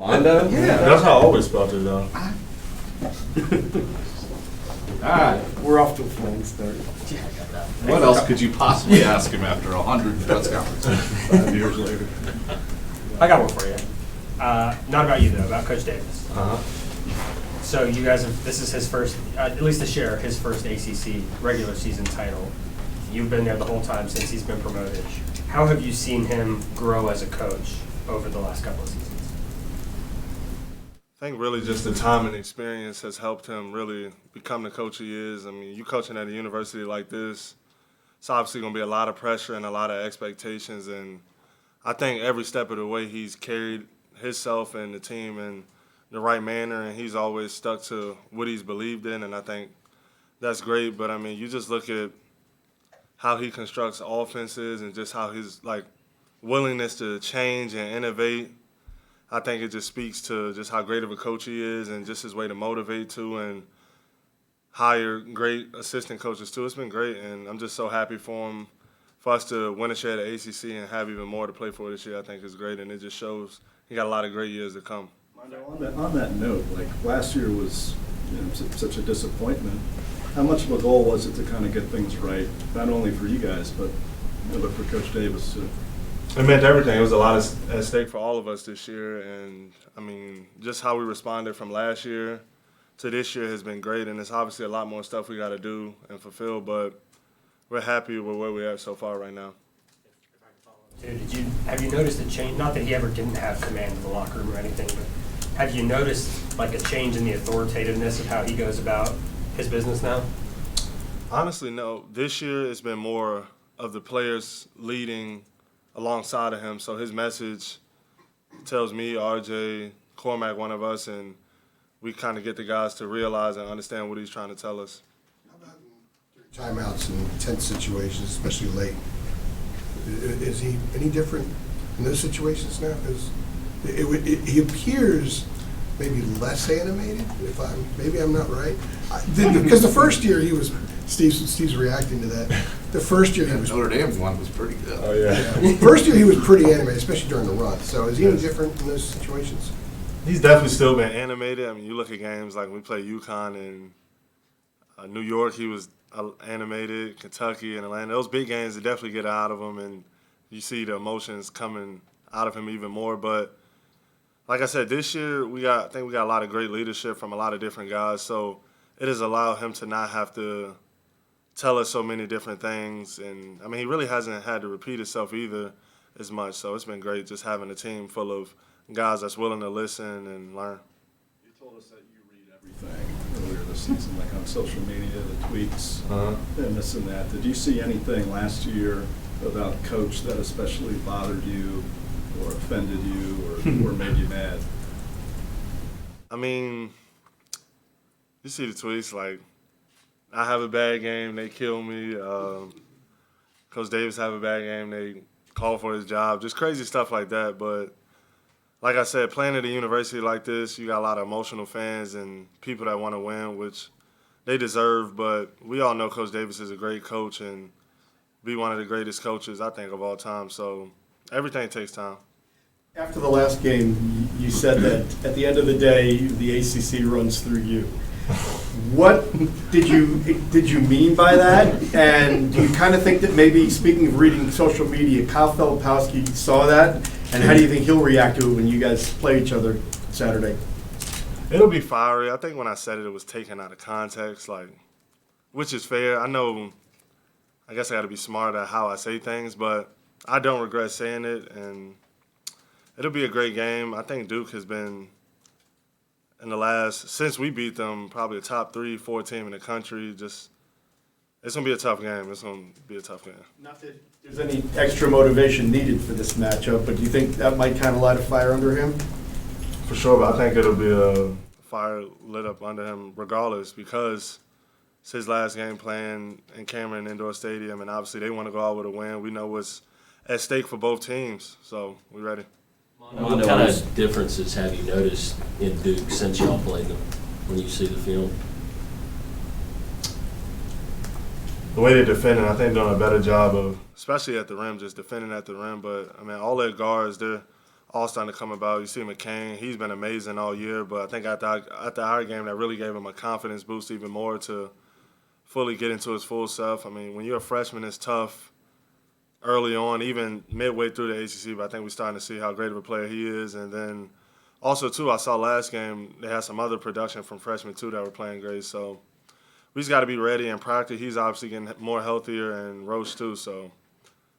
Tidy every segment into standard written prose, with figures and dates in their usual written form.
Armando? Yeah, that's how I always spelled it, though. All right, we're off to a flying start. What else could you possibly ask him after 100 press conferences 5 years later? I got one for you. Not about you, though, about Coach Davis. So you guys have, this is his first, at least this year, his first ACC regular season title. You've been there the whole time since he's been promoted. How have you seen him grow as a coach over the last couple of seasons? I think really just the time and experience has helped him really become the coach he is. I mean, you coaching at a university like this, it's obviously going to be a lot of pressure and a lot of expectations. And I think every step of the way he's carried himself and the team in the right manner, and he's always stuck to what he's believed in, and I think that's great. But, I mean, you just look at how he constructs offenses and just how his, willingness to change and innovate. I think it just speaks to just how great of a coach he is and just his way to motivate, too, and hire great assistant coaches, too. It's been great, and I'm just so happy for him. For us to win a share at the ACC and have even more to play for this year, I think is great, and it just shows he got a lot of great years to come. On that note, last year was such a disappointment. How much of a goal was it to kind of get things right, not only for you guys, but for Coach Davis too? It meant everything. It was a lot at stake for all of us this year, and I mean, just how we responded from last year to this year has been great, and there's obviously a lot more stuff we got to do and fulfill, but we're happy with where we're at so far right now. Have you noticed a change? Not that he ever didn't have command of the locker room or anything, but have you noticed a change in the authoritativeness of how he goes about his business now? Honestly, no. This year it's been more of the players leading alongside of him. So his message tells me, RJ, Cormac, one of us, and we kind of get the guys to realize and understand what he's trying to tell us. How about during timeouts and tense situations, especially late? Is he any different in those situations now? He appears maybe less animated. Maybe I'm not right. Because the first year he was. Steve's reacting to that. The first year he was. Notre Dame's one was pretty good. Oh yeah. First year he was pretty animated, especially during the run. So is he any different in those situations? He's definitely still been animated. I mean, you look at games like we played UConn and New York. He was animated. Kentucky and Atlanta. Those big games that definitely get out of him, and you see the emotions coming out of him even more. But like I said, this year I think we got a lot of great leadership from a lot of different guys. So it has allowed him to not have to tell us so many different things. And, I mean, he really hasn't had to repeat himself either as much. So it's been great just having a team full of guys that's willing to listen and learn. You told us that you read everything earlier this season, on social media, the tweets, and this and that. Did you see anything last year about Coach that especially bothered you or offended you or made you mad? I mean, you see the tweets I have a bad game, they kill me. Coach Davis have a bad game, they call for his job. Just crazy stuff like that. But like I said, playing at a university like this, you got a lot of emotional fans and people that want to win, which they deserve. But we all know Coach Davis is a great coach and be one of the greatest coaches, I think, of all time. So everything takes time. After the last game, you said that at the end of the day, the ACC runs through you. What did you mean by that? And do you kind of think that maybe, speaking of reading social media, Kyle Filipowski saw that? And how do you think he'll react to it when you guys play each other Saturday? It'll be fiery. I think when I said it, it was taken out of context, which is fair. I guess I got to be smart at how I say things, but I don't regret saying it, and it'll be a great game. I think Duke has been, since we beat them, probably a top 3-4 team in the country. It's going to be a tough game. It's going to be a tough game. Not that there's any extra motivation needed for this matchup, but do you think that might kind of light a fire under him? For sure, but I think it'll be a fire lit up under him regardless, because it's his last game playing in Cameron Indoor Stadium, and obviously they want to go out with a win. We know what's at stake for both teams, so we're ready. What kind of differences have you noticed in Duke since y'all played them when you see the film? The way they're defending, I think they're doing a better job of, especially at the rim, just defending at the rim. But, I mean, all their guards, they're all starting to come about. You see McCain, he's been amazing all year, but I think after our game, that really gave him a confidence boost even more to fully get into his full self. I mean, when you're a freshman, it's tough early on, even midway through the ACC, but I think we're starting to see how great of a player he is. And then also, too, I saw last game, they had some other production from freshmen, too, that were playing great. So we just got to be ready and practice. He's obviously getting more healthier, and Roach, too. So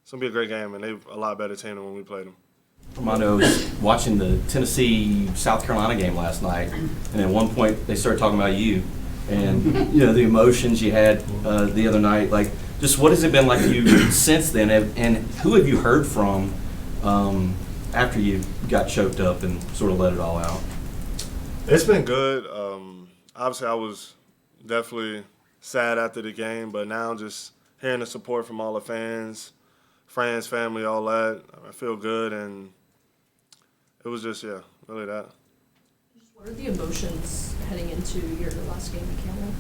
it's going to be a great game, and they're a lot better team than when we played them. Armando was watching the Tennessee-South Carolina game last night, and at one point they started talking about you and the emotions you had the other night. Like, just what has it been like for you since then, and who have you heard from after you got choked up and sort of let it all out? It's been good. Obviously, I was definitely sad after the game, but now just hearing the support from all the fans, friends, family, all that, I feel good, and it was just, really that. What are the emotions heading into your last game at Campbell?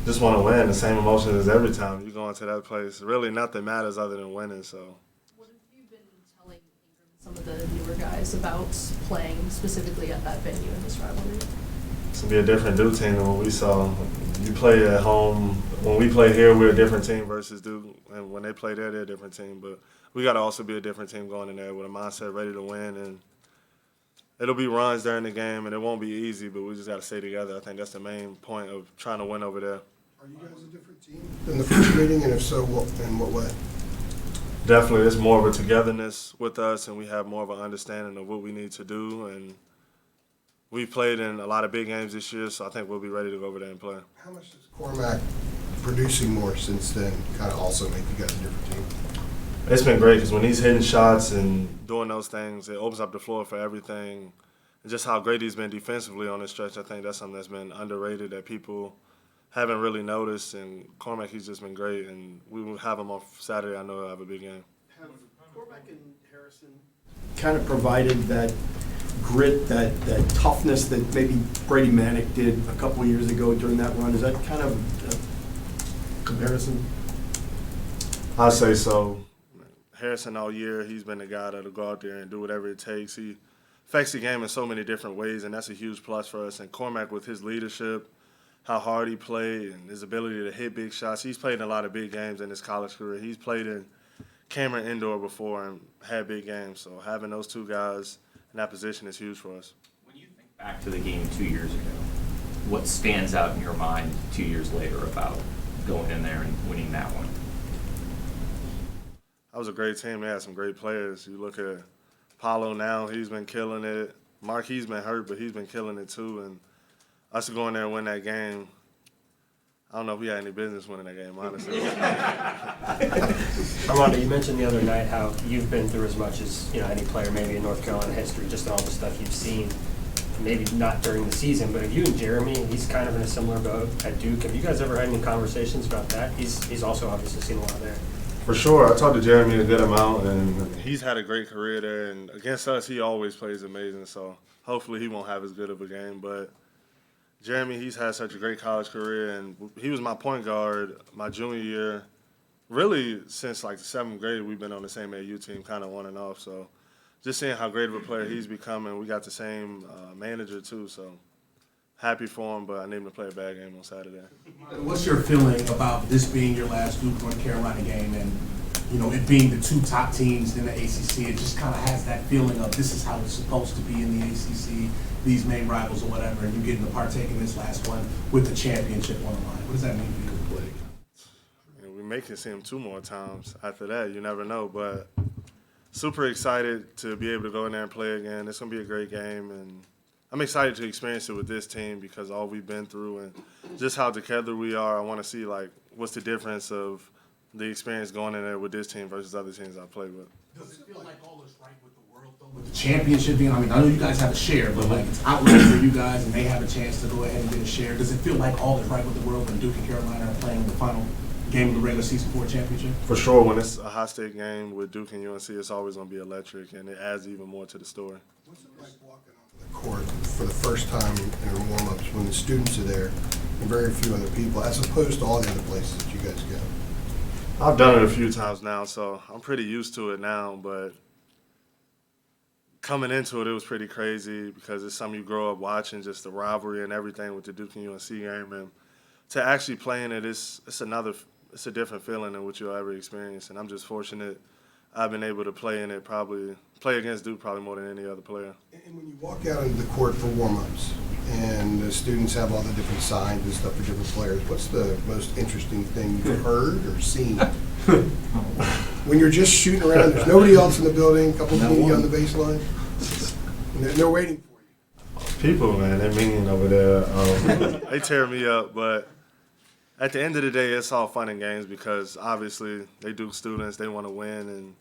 Just want to win, the same emotions as every time you go into that place. Really, nothing matters other than winning, so. What have you been telling Ingram and some of the newer guys about playing specifically at that venue in this rivalry? It's going to be a different Duke team than what we saw. You play at home. When we play here, we're a different team versus Duke. And when they play there, they're a different team. But we got to also be a different team going in there with a mindset ready to win. And it'll be runs during the game, and it won't be easy, but we just got to stay together. I think that's the main point of trying to win over there. Are you guys a different team than the first meeting, and if so, in what way? Definitely, there's more of a togetherness with us, and we have more of an understanding of what we need to do. And we've played in a lot of big games this year, so I think we'll be ready to go over there and play. How much does Cormac producing more since then kind of also make you guys a different team? It's been great because when he's hitting shots and doing those things, it opens up the floor for everything. And just how great he's been defensively on this stretch, I think that's something that's been underrated that people haven't really noticed. And Cormac, he's just been great. And we will have him on Saturday. I know he'll have a big game. Have Cormac and Harrison kind of provided that grit, that toughness that maybe Brady Manick did a couple of years ago during that run? Is that kind of a comparison? I'd say so. Harrison all year, he's been the guy that'll go out there and do whatever it takes. He affects the game in so many different ways, and that's a huge plus for us. And Cormac, with his leadership, how hard he played, and his ability to hit big shots, he's played in a lot of big games in his college career. He's played in Cameron Indoor before and had big games. So having those two guys in that position is huge for us. When you think back to the game 2 years ago, what stands out in your mind 2 years later about going in there and winning that one? That was a great team. They had some great players. You look at Paulo now, he's been killing it. Mark, he's been hurt, but he's been killing it too. And us to go in there and win that game, I don't know if we had any business winning that game, honestly. Armando, you mentioned the other night how you've been through as much as any player maybe in North Carolina history, just all the stuff you've seen. Maybe not during the season, but have you and Jeremy, he's kind of in a similar boat at Duke. Have you guys ever had any conversations about that? He's also obviously seen a lot there. For sure. I talked to Jeremy a good amount, and he's had a great career there. And against us, he always plays amazing. So hopefully he won't have as good of a game. But Jeremy, he's had such a great college career, and he was my point guard my junior year. Really, since like the 7th grade, we've been on the same AU team, kind of on and off. So just seeing how great of a player he's becoming. We got the same manager too, so happy for him, but I need him to play a bad game on Saturday. What's your feeling about this being your last Duke North Carolina game, and it being the two top teams in the ACC? It just kind of has that feeling of this is how it's supposed to be in the ACC, these main rivals or whatever, and you getting to partake in this last one with the championship on the line. What does that mean for you? We may can see him 2 more times after that. You never know, but super excited to be able to go in there and play again. It's going to be a great game, and I'm excited to experience it with this team because all we've been through and just how together we are. I want to see, what's the difference of the experience going in there with this team versus other teams I played with. Does it feel like all is right with the world, though, with the championship being, I know you guys have a share, but it's outright for you guys and they have a chance to go ahead and get a share. Does it feel like all is right with the world when Duke and Carolina are playing the final game of the regular season for a championship? For sure, when it's a high-stake game with Duke and UNC, it's always going to be electric, and it adds even more to the story. What's it like walking onto the court for the first time in warm-ups when the students are there and very few other people, as opposed to all the other places that you guys go? I've done it a few times now, so I'm pretty used to it now, but coming into it, it was pretty crazy because it's something you grow up watching, just the rivalry and everything with the Duke and UNC game. And to actually play in it, it's a different feeling than what you'll ever experience. And I'm just fortunate I've been able to play in it, play against Duke probably more than any other player. And when you walk out into the court for warm-ups and the students have all the different signs and stuff for different players, what's the most interesting thing you've heard or seen? When you're just shooting around, there's nobody else in the building, a couple of people on the baseline, and they're waiting for you. People, man, they're mean over there. They tear me up, but at the end of the day, it's all fun and games because obviously they Duke students, they want to win, and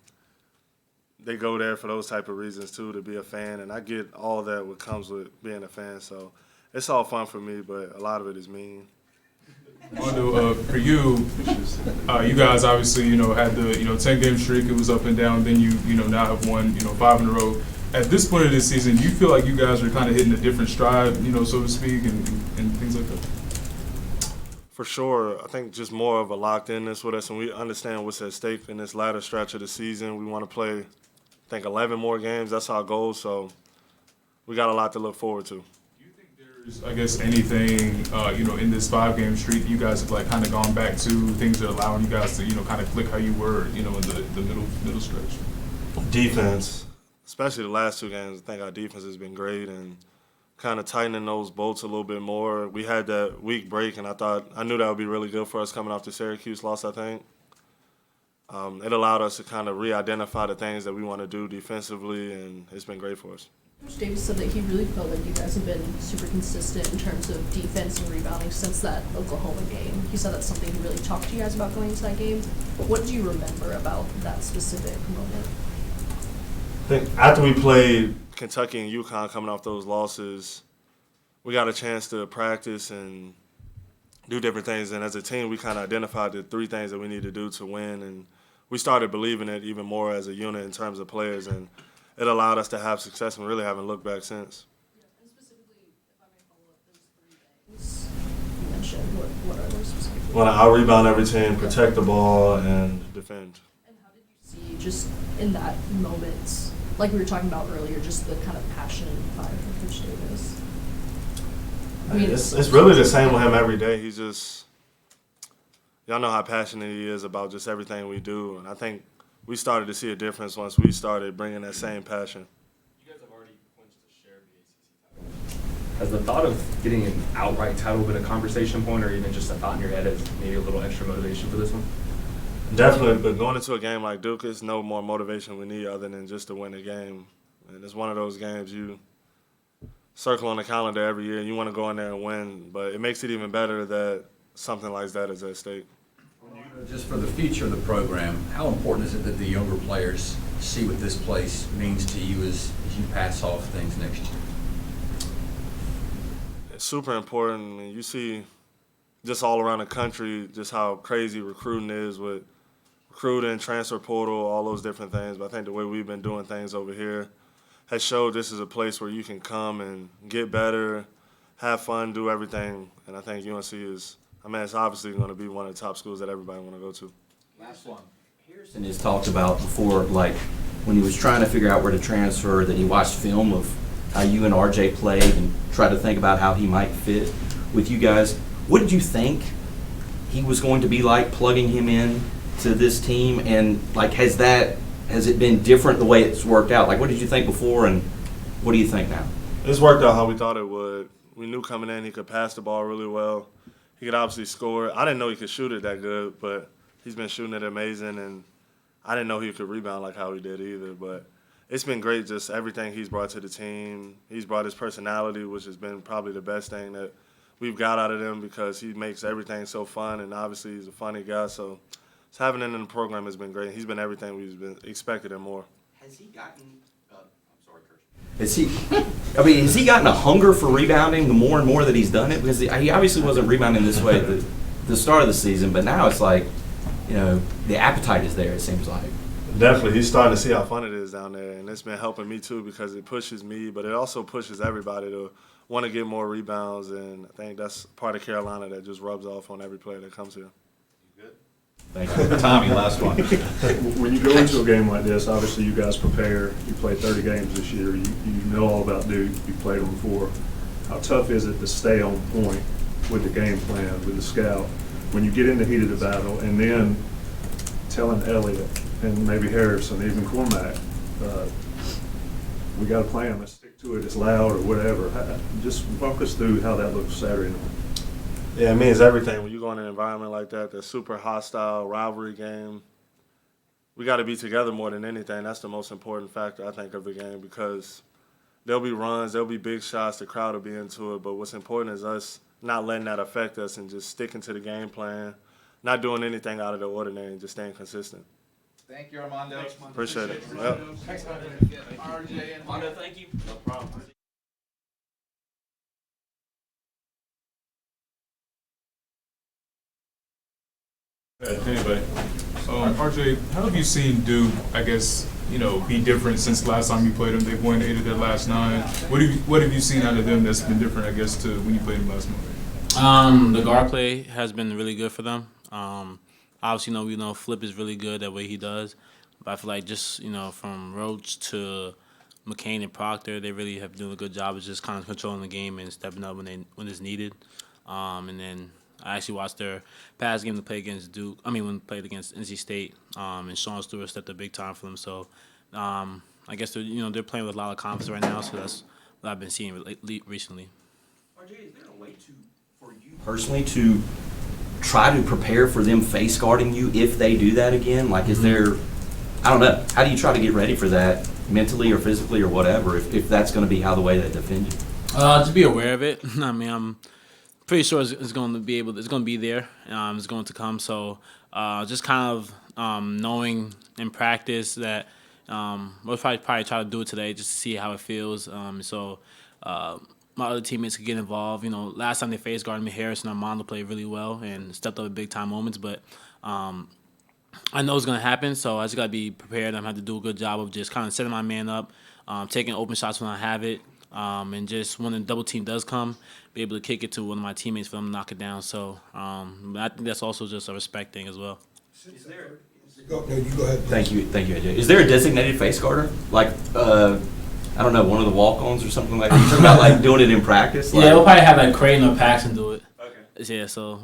they go there for those type of reasons too, to be a fan, and I get all that what comes with being a fan. So it's all fun for me, but a lot of it is mean. Armando, for you, you guys obviously, had the, 10-game streak. It was up and down. Then you now have won, 5 in a row. At this point of this season, do you feel like you guys are kind of hitting a different stride, so to speak, and things like that? For sure. I think just more of a locked-inness with us, and we understand what's at stake in this latter stretch of the season. We want to play, I think, 11 more games. That's our goal, so we got a lot to look forward to. I guess anything, in this 5-game streak, you guys have kind of gone back to things that are allowing you guys to, kind of click how you were, in the middle stretch. Defense, especially the last 2 games. I think our defense has been great and kind of tightening those bolts a little bit more. We had that week break, and I knew that would be really good for us coming off the Syracuse loss, I think. It allowed us to kind of re-identify the things that we want to do defensively, and it's been great for us. Coach Davis said that he really felt like you guys have been super consistent in terms of defense and rebounding since that Oklahoma game. He said that's something he really talked to you guys about going into that game. What do you remember about that specific moment? I think after we played Kentucky and UConn coming off those losses, we got a chance to practice and do different things. And as a team, we kind of identified the 3 things that we need to do to win. And we started believing it even more as a unit in terms of players. And it allowed us to have success, and we really haven't looked back since. Yeah, and specifically, if I may follow up, those 3 things you mentioned, what are those specifically? Want to out-rebound every team, protect the ball, and defend. And how did you see, just in that moment, like we were talking about earlier, just the kind of passion and fire from Coach Davis? I mean, it's really the same with him every day. He's just, y'all know how passionate he is about just everything we do, and I think we started to see a difference once we started bringing that same passion. You guys have already clinched a share of the ACC title. Has the thought of getting an outright title been a conversation point, or even just a thought in your head as maybe a little extra motivation for this one? Definitely, but going into a game like Duke, it's no more motivation we need other than just to win the game. And it's one of those games you circle on the calendar every year, and you want to go in there and win, but it makes it even better that something like that is at stake. Just for the future of the program, how important is it that the younger players see what this place means to you as you pass off things next year? It's super important. I mean, you see just all around the country just how crazy recruiting is with recruiting, transfer portal, all those different things. But I think the way we've been doing things over here has showed this is a place where you can come and get better, have fun, do everything. And I think UNC is, it's obviously going to be one of the top schools that everybody want to go to. Last one. Harrison has talked about before, when he was trying to figure out where to transfer, that he watched film of how you and RJ played and tried to think about how he might fit with you guys. What did you think he was going to be like plugging him in to this team? And has it been different the way it's worked out? What did you think before, and what do you think now? It's worked out how we thought it would. We knew coming in he could pass the ball really well. He could obviously score. I didn't know he could shoot it that good, but he's been shooting it amazing, and I didn't know he could rebound like how he did either. But it's been great, just everything he's brought to the team. He's brought his personality, which has been probably the best thing that we've got out of him because he makes everything so fun, and obviously he's a funny guy. So having him in the program has been great. He's been everything we've been expected and more. Has he gotten has he gotten a hunger for rebounding the more and more that he's done it? Because he obviously wasn't rebounding this way at the start of the season, but now it's the appetite is there, it seems like. Definitely. He's starting to see how fun it is down there, and it's been helping me too because it pushes me, but it also pushes everybody to want to get more rebounds, and I think that's part of Carolina that just rubs off on every player that comes here. Good. Thank you. Tommy, last one. When you go into a game like this, obviously you guys prepare. You played 30 games this year. You know all about Duke. You played them before. How tough is it to stay on point with the game plan, with the scout, when you get in the heat of the battle, and then telling Elliott and maybe Harrison, even Cormac, we got a plan. Let's stick to it. It's loud or whatever. Just walk us through how that looks Saturday night. Yeah, it means everything. When you go in an environment like that, that's super hostile, rivalry game, we got to be together more than anything. That's the most important factor, I think, of the game, because there'll be runs, there'll be big shots, the crowd will be into it, but what's important is us not letting that affect us and just sticking to the game plan, not doing anything out of the ordinary, and just staying consistent. Thank you, Armando. Appreciate it. Yep. Thanks, RJ and Armando, thank you. No problem. Anyway, RJ, how have you seen Duke, I guess, be different since the last time you played them? They've won 8 of their last 9. What have you seen out of them that's been different, I guess, to when you played them last month? The guard play has been really good for them. Obviously, we know Flip is really good that way he does. But I feel like just, from Roach to McCain and Proctor, they really have done a good job of just kind of controlling the game and stepping up when it's needed. And then I actually watched their past game to play against Duke. When played against NC State, and Sean Stewart stepped up big time for them. So I guess they're playing with a lot of confidence right now. So that's what I've been seeing recently. RJ, is there a way for you personally to try to prepare for them face guarding you if they do that again? Like, is there, I don't know, how do you try to get ready for that mentally or physically or whatever if that's going to be how the way they defend you? Just be aware of it. I'm pretty sure it's going to be there. It's going to come. So just kind of knowing in practice that we'll probably try to do it today just to see how it feels. So my other teammates could get involved. Last time they faced guarded me, Harrison and Armando played really well and stepped up at big time moments. But I know it's going to happen, so I just got to be prepared. I'm going to have to do a good job of just kind of setting my man up, taking open shots when I have it, and just when the double team does come, be able to kick it to one of my teammates for them to knock it down. So I think that's also just a respect thing as well. Is there? No, you go ahead. Thank you, AJ. Is there a designated face guarder? Like, I don't know, one of the walk-ons or something like that? You talking about like doing it in practice? Yeah, we'll probably have like Creighton or Paxton do it. Okay. Yeah, so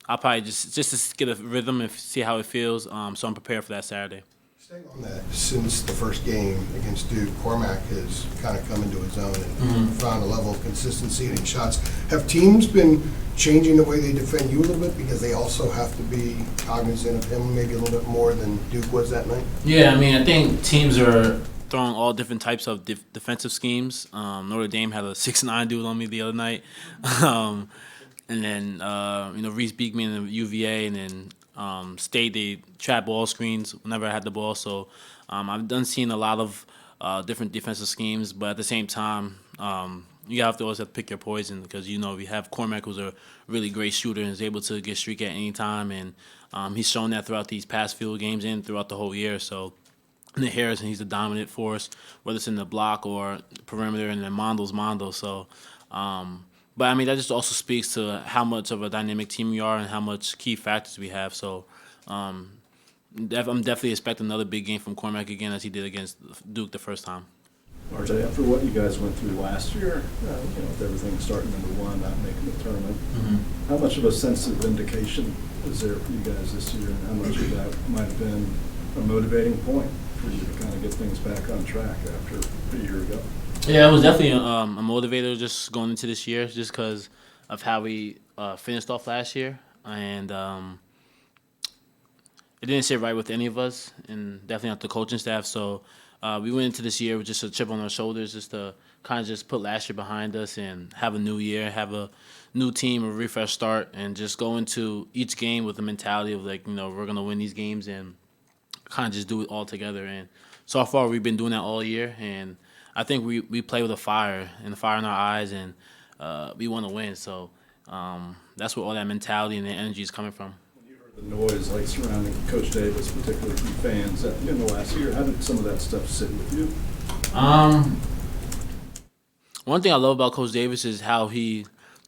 I'll probably just to get a rhythm and see how it feels. So I'm prepared for that Saturday. Staying on that, since the first game against Duke, Cormac has kind of come into his own and found a level of consistency in shots. Have teams been changing the way they defend you a little bit because they also have to be cognizant of him maybe a little bit more than Duke was that night? Yeah, I think teams are throwing all different types of defensive schemes. Notre Dame had a 6'9" dude on me the other night. And then, Reese Beekman and UVA, and then State, they trap ball screens whenever I had the ball. So I've done seen a lot of different defensive schemes, but at the same time, you have to always have to pick your poison because, we have Cormac, who's a really great shooter and is able to get streak at any time. And he's shown that throughout these past few games and throughout the whole year. So, and then Harrison, he's a dominant force, whether it's in the block or perimeter, and then Mondo's Mondo. So, but that just also speaks to how much of a dynamic team we are and how much key factors we have. So, I'm definitely expecting another big game from Cormac again, as he did against Duke the first time. RJ, after what you guys went through last year, with everything starting #1, not making the tournament, how much of a sense of vindication is there for you guys this year, and how much of that might have been a motivating point for you to kind of get things back on track after a year ago? Yeah, it was definitely a motivator just going into this year, just because of how we finished off last year, and it didn't sit right with any of us, and definitely not the coaching staff. So we went into this year with just a chip on our shoulders, just to kind of just put last year behind us and have a new year, have a new team, a refresh start, and just go into each game with the mentality of we're gonna win these games and kind of just do it all together. And so far, we've been doing that all year, and I think we play with a fire in our eyes, and we want to win. So that's where all that mentality and the energy is coming from. When you heard the noise surrounding Coach Davis, particularly from fans at the end of last year, how did some of that stuff sit with you? One thing I love about Coach Davis is how he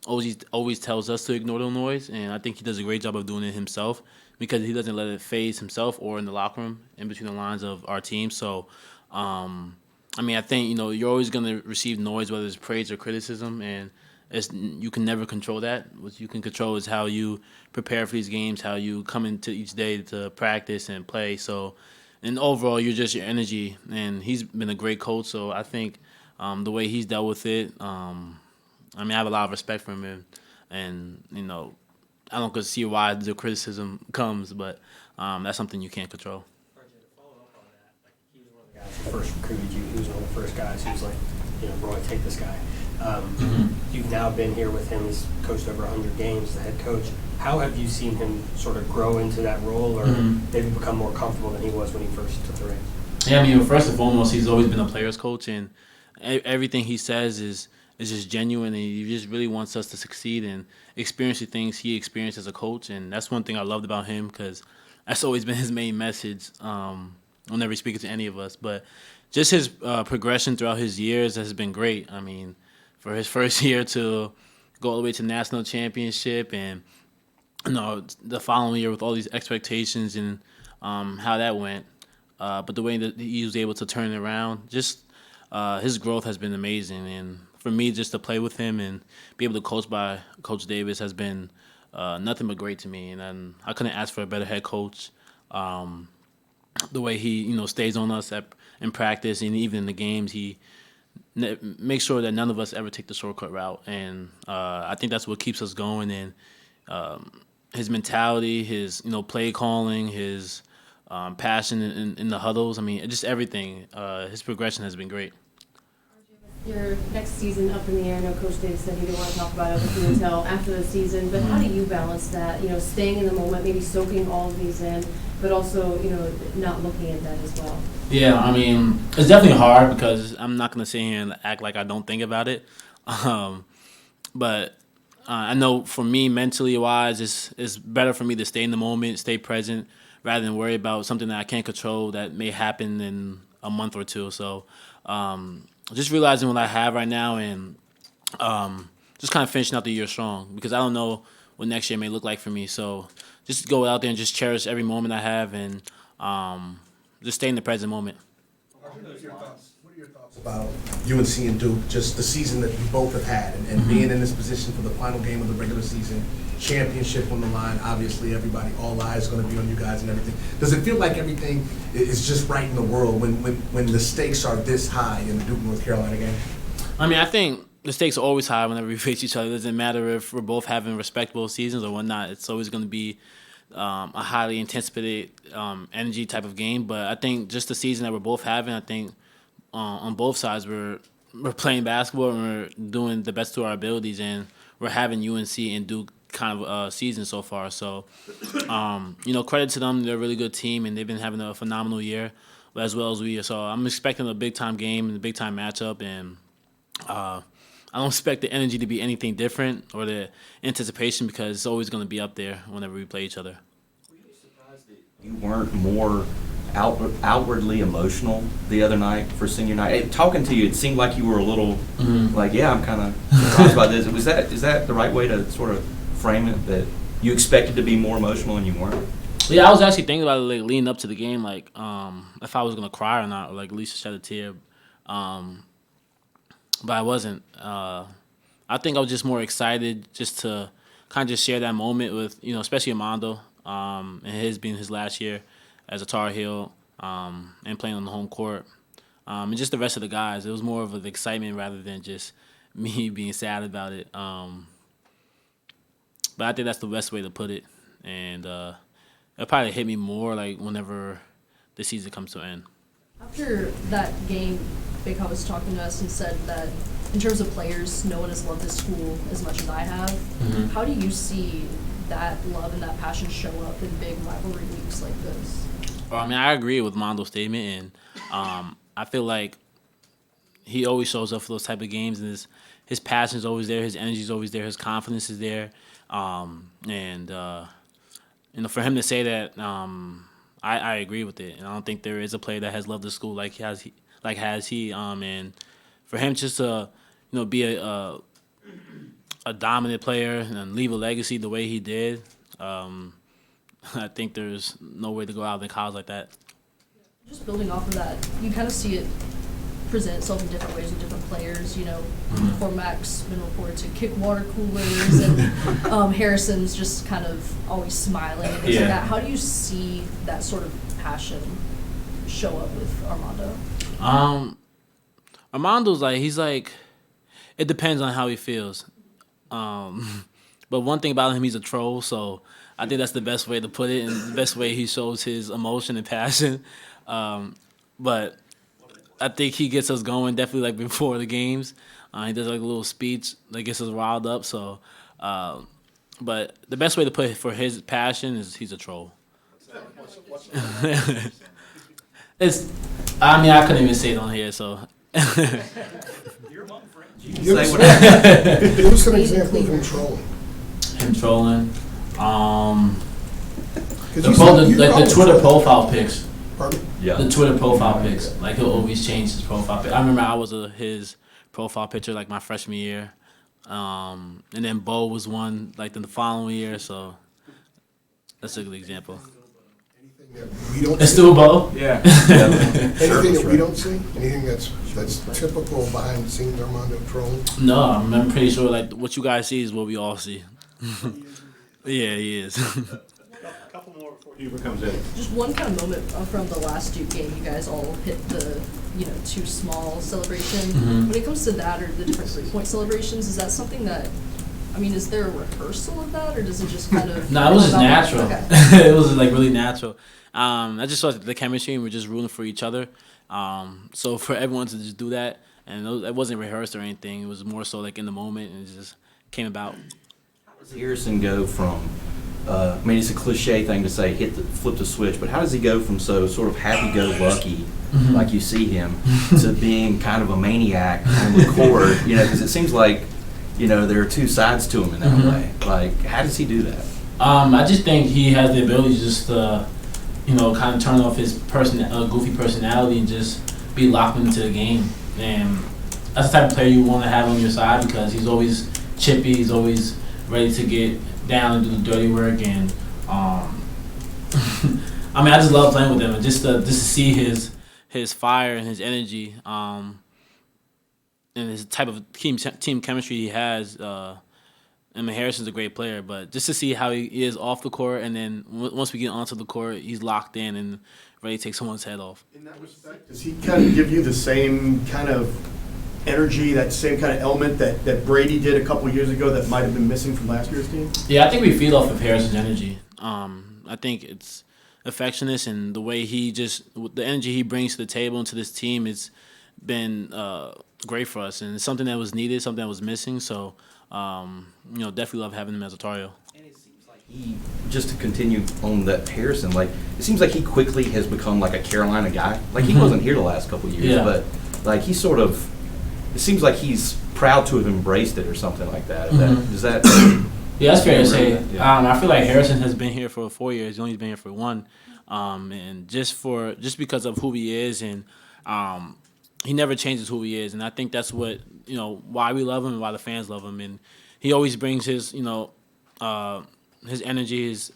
always tells us to ignore the noise, and I think he does a great job of doing it himself because he doesn't let it phase himself or in the locker room in between the lines of our team. So, I mean, I think you're always going to receive noise, whether it's praise or criticism, and you can never control that. What you can control is how you prepare for these games, how you come into each day to practice and play. So, and overall, you're just your energy, and he's been a great coach. So I think the way he's dealt with it. I mean, I have a lot of respect for him, and I don't see why the criticism comes, but that's something you can't control. He was one of the guys who first recruited you. He was one of the first guys who was like, Roy, take this guy. You've now been here with him. He's coached over 100 games, the head coach. How have you seen him sort of grow into that role, or maybe become more comfortable than he was when he first took the reins? Yeah, I mean, first and foremost, he's always been a player's coach, and everything he says is just genuine, and he just really wants us to succeed and experience the things he experienced as a coach. And that's one thing I loved about him, because that's always been his main message whenever he's speaking to any of us. But just his progression throughout his years has been great. I mean, for his first year to go all the way to national championship, and the following year with all these expectations and how that went. But the way that he was able to turn it around, just his growth has been amazing. And for me, just to play with him and be able to coach by Coach Davis has been nothing but great to me. And I couldn't ask for a better head coach. The way he, stays on us in practice and even in the games, he makes sure that none of us ever take the shortcut route. And I think that's what keeps us going. And his mentality, his play calling, his passion in the huddles. I mean, just everything. His progression has been great. Your next season up in the air. I know Coach Davis said he didn't want to talk about it with you until after the season, but how do you balance that? Staying in the moment, maybe soaking all of these in, but also, not looking at that as well. Yeah, I mean, it's definitely hard because I'm not gonna sit here and act like I don't think about it. But I know for me, mentally wise, it's better for me to stay in the moment, stay present, rather than worry about something that I can't control that may happen in a month or two. So. Just realizing what I have right now and just kind of finishing out the year strong, because I don't know what next year may look like for me. So just go out there and just cherish every moment I have and just stay in the present moment. What are your thoughts about UNC and Duke, just the season that you both have had, and being in this position for the final game of the regular season, championship on the line, obviously all eyes going to be on you guys and everything. Does it feel like everything is just right in the world when the stakes are this high in the Duke North Carolina game? I mean, I think the stakes are always high whenever we face each other. It doesn't matter if we're both having respectable seasons or whatnot. It's always going to be a highly anticipated energy type of game. But I think just the season that we're both having, I think on both sides we're playing basketball and we're doing the best to our abilities, and we're having UNC and Duke kind of season so far. So, credit to them. They're a really good team, and they've been having a phenomenal year, as well as we are. So I'm expecting a big-time game and a big-time matchup, and I don't expect the energy to be anything different or the anticipation, because it's always going to be up there whenever we play each other. Were you surprised that you weren't more outwardly emotional the other night for senior night? Talking to you, it seemed like you were a little like, yeah, I'm kind of surprised by this. Is that the right way to sort of frame it, that you expected to be more emotional and you weren't? Yeah, I was actually thinking about it leading up to the game, if I was going to cry or not, or at least shed a tear. But I wasn't. I think I was just more excited just to kind of just share that moment with, especially Armando, and his being his last year as a Tar Heel, and playing on the home court. And just the rest of the guys. It was more of an excitement rather than just me being sad about it. But I think that's the best way to put it. And it'll probably hit me more whenever the season comes to an end. After that game, Bacot was talking to us and said that in terms of players, no one has loved this school as much as I have. Mm-hmm. How do you see that love and that passion show up in big rivalry weeks like this? Well, I mean, I agree with Mondo's statement, and I feel like he always shows up for those type of games, and his passion is always there, his energy is always there, his confidence is there, and for him to say that, I agree with it, and I don't think there is a player that has loved the school like has he, and for him just to be a dominant player and leave a legacy the way he did, I think there's no way to go out in college like that. Just building off of that, you kind of see it present itself in different ways with different players. You know, before Mac's been reported to kick water coolers, and Harrison's just kind of always smiling and things like that. How do you see that sort of passion show up with Armando? Armando's he's like, it depends on how he feels. But one thing about him, he's a troll, so I think that's the best way to put it, and the best way he shows his emotion and passion. But I think he gets us going definitely before the games. He does a little speech that gets us riled up. So, but the best way to put it for his passion is he's a troll. I couldn't even say it on here, so. Give us an example of him trolling. Him trolling. The Twitter profile pics. Pardon? Yeah. The Twitter profile pics. He'll always change his profile pic. I remember I was his profile picture my freshman year. And then Bo was one in the following year, so that's a good example. Anything that we don't It's see? still Bo? Yeah. Anything that we don't see? Anything that's typical behind the scenes Armando trolling? No, I'm pretty sure what you guys see is what we all see. Yeah, he is. A couple more before Hubert comes in. Just one kind of moment from the last Duke game, you guys all hit the too small celebration. Mm-hmm. When it comes to that or the different 3-point celebrations, is that something that, is there a rehearsal of that, or does it just kind of? No, it was just natural. Okay. It was really natural. I just saw the chemistry, and we're just rooting for each other. So for everyone to just do that, and it wasn't rehearsed or anything. It was more so in the moment, and it just came about. How does Harrison go from? It's a cliche thing to say, flip the switch, but how does he go from sort of happy-go-lucky, like you see him, to being kind of a maniac on the court? Because it seems like, there are two sides to him in that way. How does he do that? I just think he has the ability just to, kind of turn off his goofy personality and just be locked into the game. And that's the type of player you want to have on your side because he's always chippy, he's always ready to get down and do the dirty work, and I just love playing with him, and just to see his fire and his energy, and his type of team chemistry he has. Harrison's a great player, but just to see how he is off the court, and then once we get onto the court, he's locked in and ready to take someone's head off. In that respect, does he kind of give you the same kind of energy, that same kind of element that Brady did a couple years ago that might have been missing from last year's team? Yeah, I think we feed off of Harrison's energy. I think it's affectionate, and the way the energy he brings to the table and to this team has been great for us, and it's something that was needed, something that was missing. So, definitely love having him as a Tar Heel. And it seems like just to continue on that Harrison, it seems like he quickly has become a Carolina guy. He wasn't here the last couple of years, but he sort of. It seems like he's proud to have embraced it or something like that. Is that? Yeah, that's fair to say. I feel like Harrison has been here for 4 years. He's only been here for 1, and just because of who he is, and he never changes who he is, and I think that's what why we love him and why the fans love him, and he always brings his his energy, his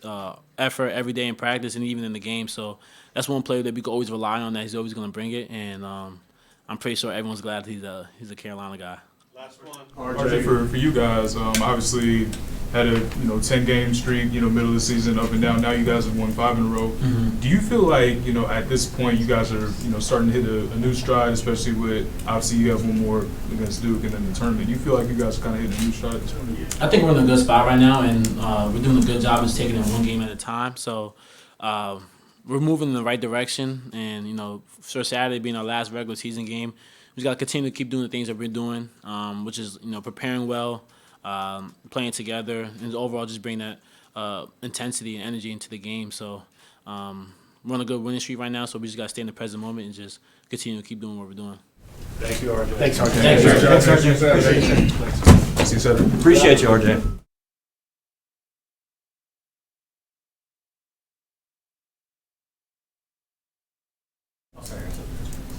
effort every day in practice and even in the game. So that's one player that we can always rely on. That he's always going to bring it, and I'm pretty sure everyone's glad he's a Carolina guy. Last one. RJ, for you guys, obviously had a 10-game streak, middle of the season, up and down. Now you guys have won 5 in a row. Mm-hmm. Do you feel like at this point you guys are starting to hit a new stride, especially with obviously you have one more against Duke and then the tournament? Do you feel like you guys are kind of hitting a new stride at this point? I think we're in a good spot right now, and we're doing a good job of taking it one game at a time. So we're moving in the right direction, and for Saturday being our last regular season game, we just got to continue to keep doing the things that we're doing, which is preparing well, playing together, and overall just bring that intensity and energy into the game. So we're on a good winning streak right now, so we just got to stay in the present moment and just continue to keep doing what we're doing. Thank you, RJ. Thanks, RJ. See you Saturday. Appreciate you, RJ.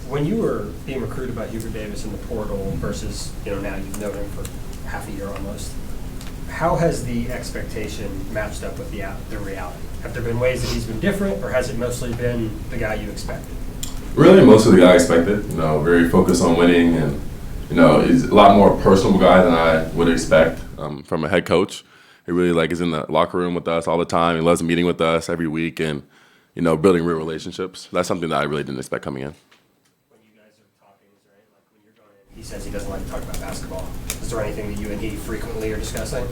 When you were being recruited by Hubert Davis in the portal versus, now you've known him for half a year almost, How has the expectation matched up with the reality? Have there been ways that he's been different, or has it mostly been the guy you expected? Really, most of the guy I expected. Very focused on winning, and he's a lot more personal guy than I would expect from a head coach. He really is in the locker room with us all the time. He loves meeting with us every week, and building real relationships. That's something that I really didn't expect coming in. When you guys are talking, right? Like when you're going in, he says he doesn't like to talk about basketball. Is there anything that you and he frequently are discussing?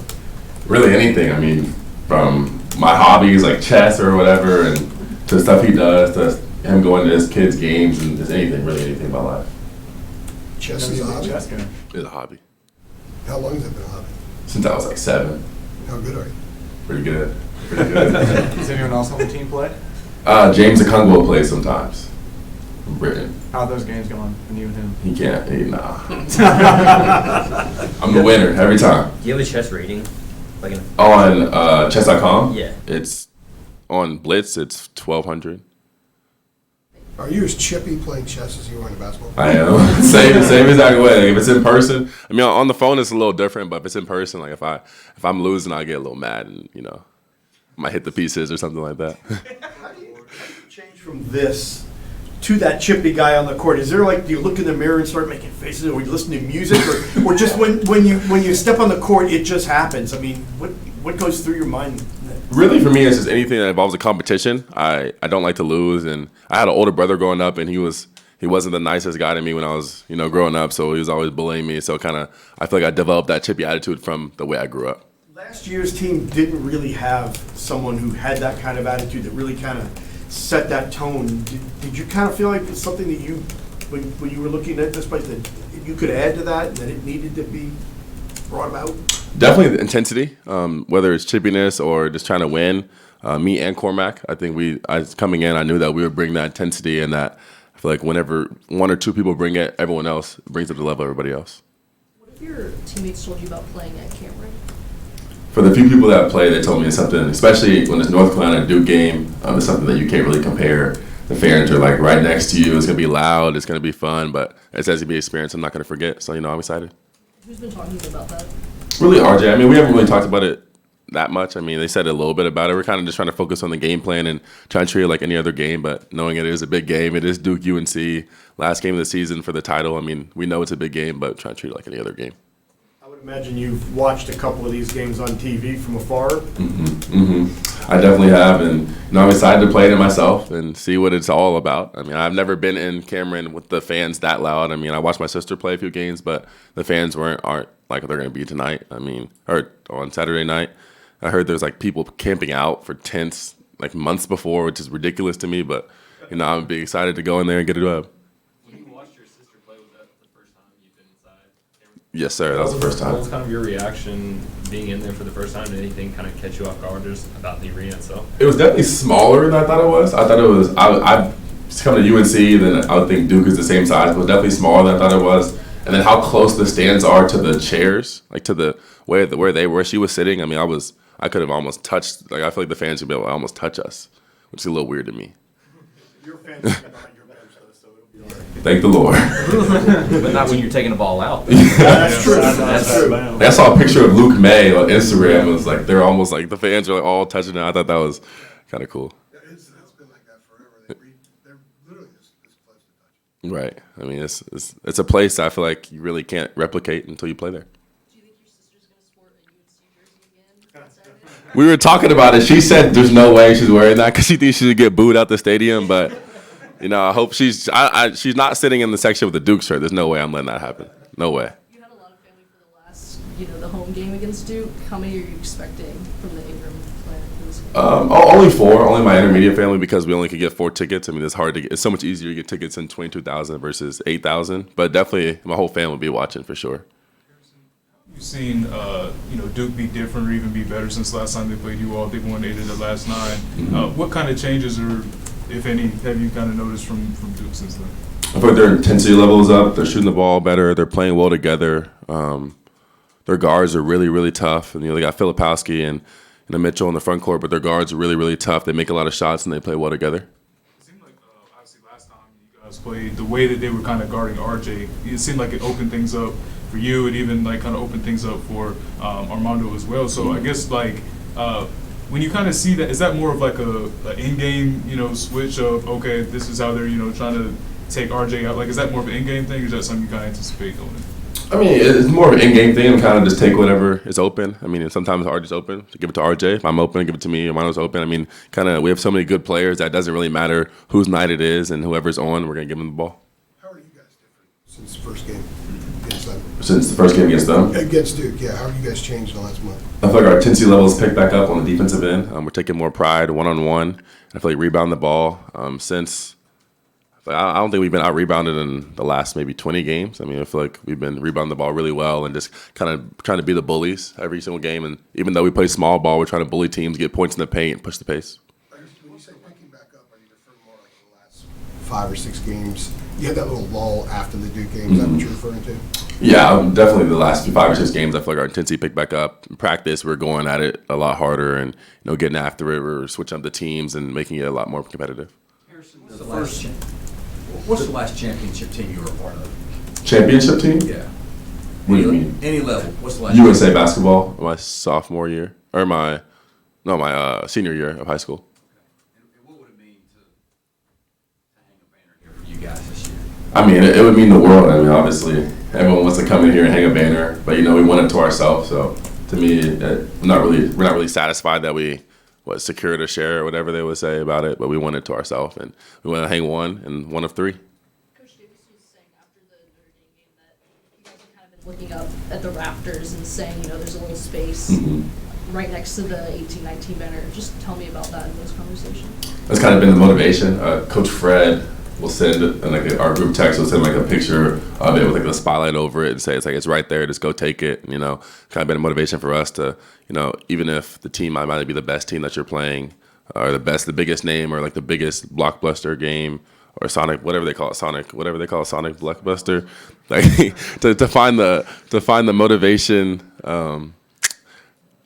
Really anything. From my hobbies like chess or whatever, and to stuff he does, to him going to his kids' games, and just really anything about life. Chess is a hobby? It's a hobby. How long has it been a hobby? Since I was 7. How good are you? Pretty good. Pretty good. Does anyone else on the team play? James Okungwu plays sometimes. From Britain. How are those games going when you and him? He can't. Nah. I'm the winner every time. Do you have a chess rating? On chess.com? Yeah. It's on Blitz, it's 1,200. Are you as chippy playing chess as you are in basketball? I am. Same exact way. If it's in person, on the phone it's a little different, but if it's in person, if I'm losing, I get a little mad and I might hit the pieces or something like that. How do you change from this to that chippy guy on the court? Is there do you look in the mirror and start making faces, or you listen to music, or just when you step on the court, it just happens? What goes through your mind? Really, for me, it's just anything that involves a competition. I don't like to lose, and I had an older brother growing up, and he wasn't the nicest guy to me when I was growing up, so he was always bullying me. So I feel like I developed that chippy attitude from the way I grew up. Last year's team didn't really have someone who had that kind of attitude that really kind of set that tone. Did you kind of feel like it's something that you, when you were looking at this place, that you could add to that and that it needed to be brought about? Definitely the intensity, whether it's chippiness or just trying to win. Me and Cormac, I think coming in, I knew that we would bring that intensity, and that I feel like whenever one or two people bring it, everyone else brings up the level of everybody else. What have your teammates told you about playing at Cameron? For the few people that play, they told me it's something, especially when it's North Carolina Duke game, it's something that you can't really compare. The fans are right next to you. It's going to be loud. It's going to be fun, but it's going to be an experience I'm not going to forget. So, I'm excited. Who's been talking to you about that? Really, RJ. We haven't really talked about it that much. They said a little bit about it. We're kind of just trying to focus on the game plan and trying to treat it like any other game, but knowing it is a big game. It is Duke UNC, last game of the season for the title. We know it's a big game, but trying to treat it like any other game. I would imagine you've watched a couple of these games on TV from afar. I definitely have, and I'm excited to play it myself and see what it's all about. I've never been in Cameron with the fans that loud. I watched my sister play a few games, but the fans aren't like they're going to be tonight. Or on Saturday night. I heard there's people camping out for tents months before, which is ridiculous to me, but I'm be excited to go in there and get it up. When you watched your sister play, was that the first time you've been inside? Yes, sir. That was the first time. What was kind of your reaction being in there for the first time? Did anything kind of catch you off guard just about the arena itself? It was definitely smaller than I thought it was. I thought it was. I coming to UNC, then I would think Duke is the same size, but it was definitely smaller than I thought it was. And then how close the stands are to the chairs, to the where she was sitting. I could have almost touched. I feel like the fans would be able to almost touch us, which is a little weird to me. Your fans are behind your bench, so it'll be all right. Thank the Lord. But not when you're taking the ball out. That's true. That's true. I saw a picture of Luke May on Instagram. It was they're almost the fans are all touching it. I thought that was kind of cool. It's been like that forever. They're literally this close to touch. Right. It's a place I feel like you really can't replicate until you play there. Do you think your sister's going to sport a UNC jersey again on Saturday? We were talking about it. She said there's no way she's wearing that because she thinks she would get booed out the stadium. But I hope she's not sitting in the section with the Duke shirt. There's no way I'm letting that happen. No way. You had a lot of family for the last, the home game against Duke. How many are you expecting from the Ingram clan for this game? Only 4. Only my intermediate family because we only could get 4 tickets. It's hard to get. It's so much easier to get tickets in 22,000 versus 8,000. But definitely, my whole family will be watching for sure. You've seen, Duke be different or even be better since last time they played you all. They won 8 of the last 9. What kind of changes, or if any, have you kind of noticed from Duke since then? I feel like their intensity level is up. They're shooting the ball better. They're playing well together. Their guards are really, really tough. And they got Filipowski and Mitchell in the front court, but their guards are really, really tough. They make a lot of shots and they play well together. It seemed like, obviously, last time you guys Bucks played, the way that they were kind of guarding RJ, it seemed like it opened things up for you, and even like kind of opened things up for Armando as well. So I guess like when you kind of see that, is that more of like a in-game switch of okay, this is how they're trying to take RJ out? Like, is that more of an in-game thing, or is that something you kind of anticipate going in? I mean, it's more of an in-game thing. I'm kind of just take whatever is open. I mean, sometimes RJ's open, to give it to RJ. If I'm open, give it to me. Armando's open. I mean, kind of we have so many good players that it doesn't really matter whose night it is, and whoever's on, we're going to give them the ball. How are you guys different since the first game against them? Since the first game against them? Against Duke, yeah. How have you guys changed in the last month? I feel like our intensity levels picked back up on the defensive end. We're taking more pride one-on-one. I feel like rebounding the ball I don't think we've been out-rebounded in the last maybe 20 games. I mean, I feel like we've been rebounding the ball really well and just kind of trying to be the bullies every single game. And even though we play small ball, we're trying to bully teams, get points in the paint, and push the pace. When you say picking back up, are you referring more like the last 5 or 6 games? You had that little lull after the Duke game. Is that what you're referring to? Yeah, definitely the last 5 or 6 games, I feel like our intensity picked back up. In practice, we're going at it a lot harder and getting after it. We're switching up the teams and making it a lot more competitive. What's the last championship team you were a part of? Championship team? Yeah. What do you mean? Any level. What's the last? USA basketball, my sophomore year, or my senior year of high school. And what would it mean to hang a banner here for you guys this year? I mean, it would mean the world. I mean, obviously, everyone wants to come in here and hang a banner, but we want it to ourselves. So to me, we're not really satisfied that we secured a share or whatever they would say about it, but we want it to ourselves, and we want to hang one and one of 3. Coach Davis was saying after the Notre Dame game that you guys have kind of been looking up at the rafters and saying, there's a little space right next to the 18-19 banner. Just tell me about that in those conversations. That's kind of been the motivation. Coach Fred will send, our group text will send a picture of it with a spotlight over it and say it's right there, just go take it. Kind of been a motivation for us to, even if the team might be the best team that you're playing, or the biggest name, or the biggest blockbuster game, or Sonic, whatever they call it, Sonic blockbuster, to find the motivation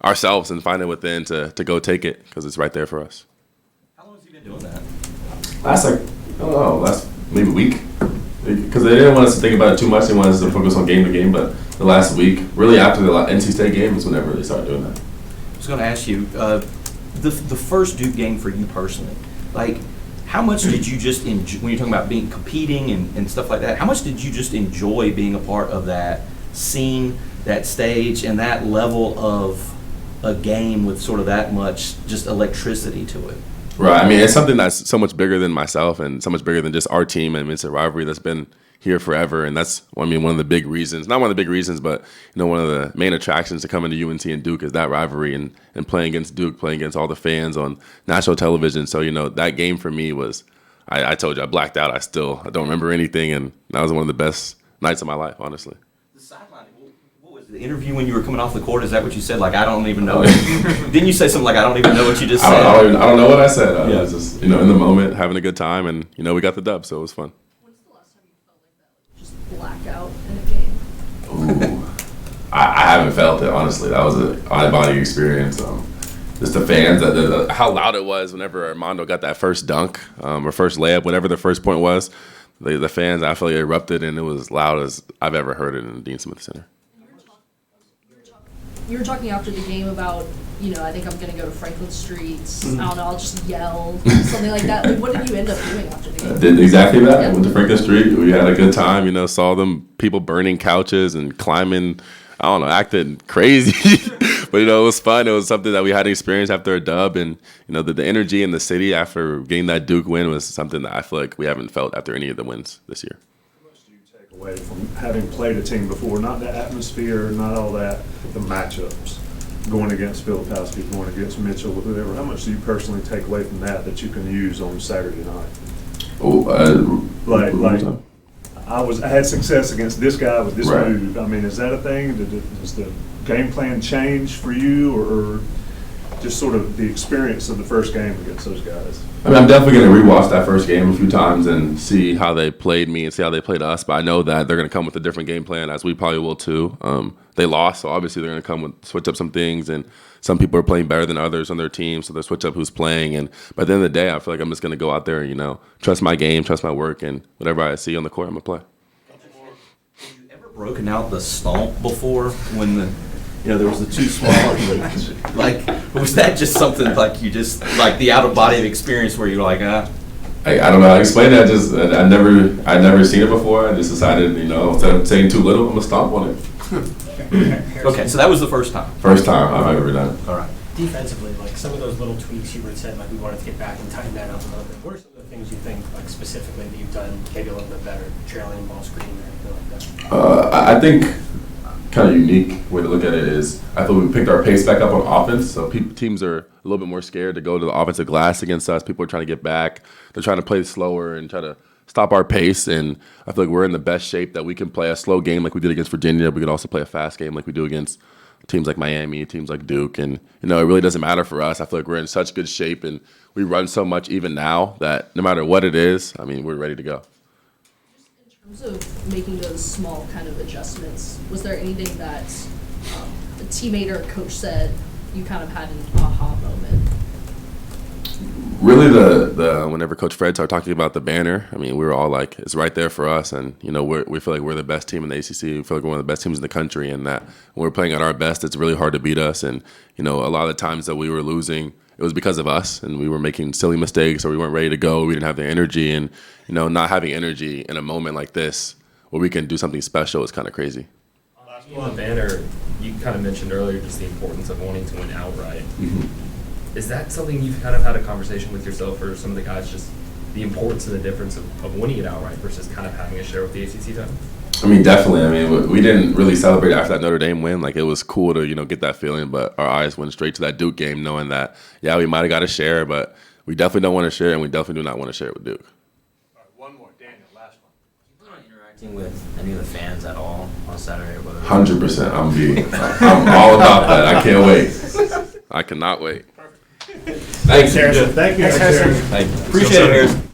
ourselves and find it within to go take it, because it's right there for us. How long has he been doing that? Last maybe week, because they didn't want us to think about it too much. They wanted us to focus on game to game. But the last week, really after the NC State game, is whenever they started doing that. I was going to ask you, the first Duke game for you personally, how much did you just enjoy, when you're talking about competing and stuff like that, how much did you just enjoy being a part of that scene, that stage, and that level of a game with sort of that much just electricity to it? Right. I mean, it's something that's so much bigger than myself and so much bigger than just our team. I mean, it's a rivalry that's been here forever, and that's, one of the big reasons, not one of the big reasons, but, one of the main attractions to coming to UNC and Duke is that rivalry and playing against Duke, playing against all the fans on national television. So, that game for me was, I told you, I blacked out. I don't remember anything, and that was one of the best nights of my life, honestly. The interview when you were coming off the court, is that what you said? I don't even know. Didn't you say something I don't even know what you just said? I don't know what I said. I was just, in the moment, having a good time, and, we got the dub, so it was fun. When's the last time you felt like that? Just black out in a game? Ooh. I haven't felt it, honestly. That was an out-of-body experience. Just the fans, how loud it was whenever Armando got that first dunk, or first layup, whatever the first point was. The fans, I feel like erupted, and it was as loud as I've ever heard it in Dean Smith Center. You were talking after the game about, I think I'm going to go to Franklin Streets. I don't know, I'll just yell, something like that. What did you end up doing after the game? I did exactly that. I went to Franklin Street. We had a good time, saw them, people burning couches and climbing, acting crazy. But, it was fun. It was something that we hadn't experienced after a dub. And, the energy in the city after getting that Duke win was something that I feel like we haven't felt after any of the wins this year. Away from having played a team before, not the atmosphere, not all that, the matchups, going against Filipowski, going against Mitchell, whatever. How much do you personally take away from that you can use on Saturday night? I had success against this guy with this move. I mean, is that a thing? Does the game plan change for you, or just sort of the experience of the first game against those guys? I mean, I'm definitely going to rewatch that first game a few times and see how they played me and see how they played us. But I know that they're going to come with a different game plan, as we probably will too. they lost, so obviously they're going to come with switch up some things, and some people are playing better than others on their team, so they'll switch up who's playing. And by the end of the day, I feel like I'm just going to go out there and, you know, trust my game, trust my work, and whatever I see on the court, I'm going to play. Broken out the stomp before when there was the two small like was that just something like you just like the out of body experience where you're like I don't know how to explain it. I never seen it before. I just decided, you know, instead of saying too little, I'm gonna stomp on it. Okay, so that was the first time. First time I've ever done it. All right. Defensively, like some of those little tweaks Hubert said, like we wanted to get back and tighten that up a little bit. What are some of the things you think, like specifically, that you've done maybe a little bit better, trailing ball screen or anything like that? I think kind of unique way to look at it is I feel we picked our pace back up on offense. So teams are a little bit more scared to go to the offensive glass against us. People are trying to get back. They're trying to play slower and try to stop our pace. And I feel like we're in the best shape that we can play a slow game like we did against Virginia. We could also play a fast game like we do against teams like Miami, teams like Duke. And, you know, it really doesn't matter for us. I feel like we're in such good shape and we run so much even now that no matter what it is, I mean, we're ready to go. In terms of making those small kind of adjustments, was there anything that a teammate or a coach said you kind of had an aha moment? Really, the whenever Coach Fred started talking about the banner, I mean, we were all like, it's right there for us. And, you know, we feel like we're the best team in the ACC. We feel like we're one of the best teams in the country. And that when we're playing at our best, it's really hard to beat us. And, you know, a lot of the times that we were losing, it was because of us. And we were making silly mistakes or we weren't ready to go. We didn't have the energy. And, you know, not having energy in a moment like this where we can do something special is kind of crazy. On the banner, you kind of mentioned earlier just the importance of wanting to win outright. Mm-hmm. Is that something you've kind of had a conversation with yourself or some of the guys, just the importance and the difference of winning it outright versus kind of having a share with the ACC title? I mean, definitely. I mean, we didn't really celebrate after that Notre Dame win. Like, it was cool to, you know, get that feeling, but our eyes went straight to that Duke game knowing that, yeah, we might have got a share, but we definitely don't want to share, and we definitely do not want to share it with Duke. All right, one more. Daniel, last one. You plan on interacting with any of the fans at all on Saturday? 100%. I'm all about that. I can't wait. I cannot wait. Thanks, Harrison. Thank you, Harrison. Appreciate it, Harrison.